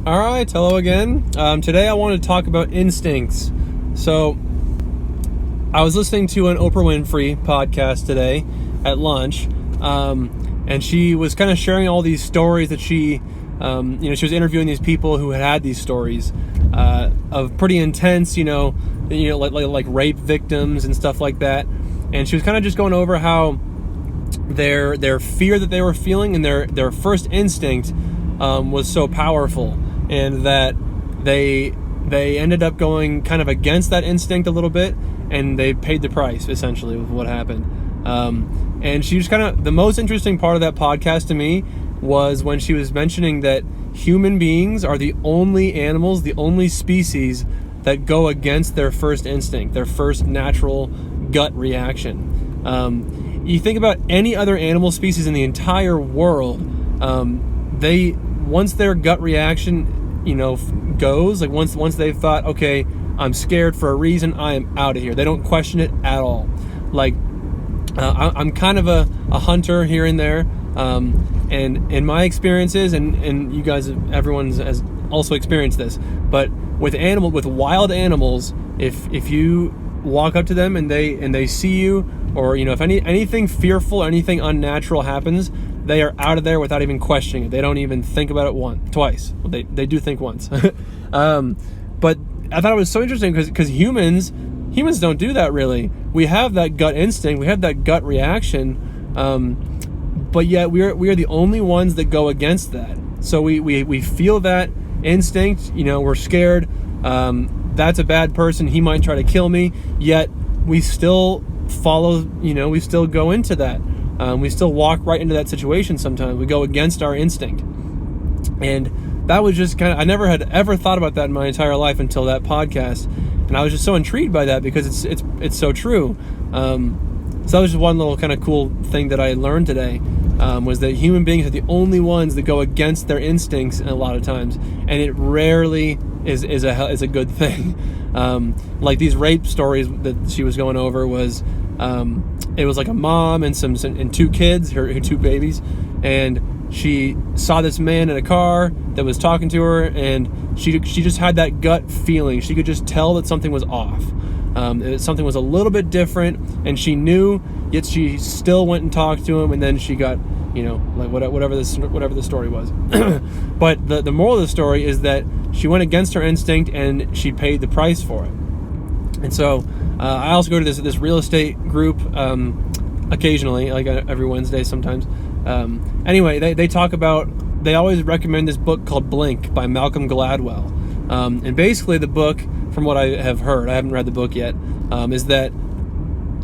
All right, hello again. Today I want to talk about instincts. So, I was listening to an Oprah Winfrey podcast today at lunch, and she was kind of sharing all these stories that she was interviewing these people who had these stories of pretty intense, like rape victims and stuff like that. And she was kind of just going over how their fear that they were feeling and their first instinct was so powerful, and that they ended up going kind of against that instinct a little bit, and they paid the price essentially with what happened. And she was the most interesting part of that podcast to me was when she was mentioning that human beings are the only animals, the only species that go against their first instinct, their first natural gut reaction. You think about any other animal species in the entire world, once their gut reaction, goes, like once they've thought, okay, I'm scared for a reason, I am out of here. They don't question it at all. Like, I'm kind of a hunter here and there, and in my experiences, and you guys, everyone has also experienced this, but with wild animals, if you walk up to them and they see you, or if anything fearful or anything unnatural happens, they are out of there without even questioning it. They don't even think about it twice. Well, they do think once. But I thought it was so interesting because humans don't do that really. We have that gut instinct, we have that gut reaction, but yet we are the only ones that go against that. So we feel that instinct. We're scared. That's a bad person. He might try to kill me. Yet we still follow. We still go into that. We still walk right into that situation sometimes. We go against our instinct. And that was just I never had ever thought about that in my entire life until that podcast. And I was just so intrigued by that because it's so true. So that was just one little kind of cool thing that I learned today, was that human beings are the only ones that go against their instincts a lot of times. And it rarely is a good thing. Like these rape stories that she was going over was, it was like a mom and two kids, her two babies, and she saw this man in a car that was talking to her, and she just had that gut feeling. She could just tell that something was off. Something was a little bit different, and she knew, yet she still went and talked to him, and then she got, like whatever the story was. But the moral of the story is that she went against her instinct, and she paid the price for it. And so I also go to this real estate group occasionally, like every Wednesday sometimes. Anyway, they always recommend this book called Blink by Malcolm Gladwell. And basically the book, from what I have heard, I haven't read the book yet, is that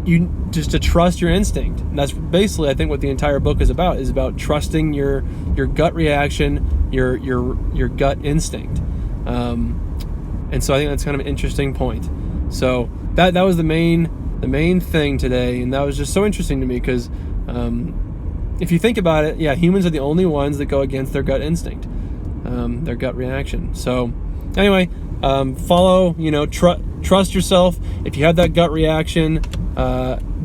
you just to trust your instinct. And that's basically, I think, what the entire book is about trusting your gut reaction, your gut instinct. And so I think that's kind of an interesting point. So that was the main thing today, and that was just so interesting to me because if you think about it, yeah, humans are the only ones that go against their gut instinct, their gut reaction. So anyway, follow, trust yourself. If you have that gut reaction,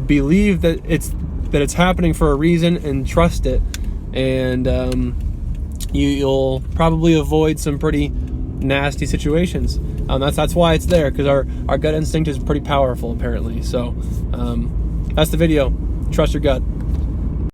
believe that it's happening for a reason, and trust it, and you'll probably avoid some pretty nasty situations. That's why it's there, because our gut instinct is pretty powerful apparently. So that's the video. Trust your gut.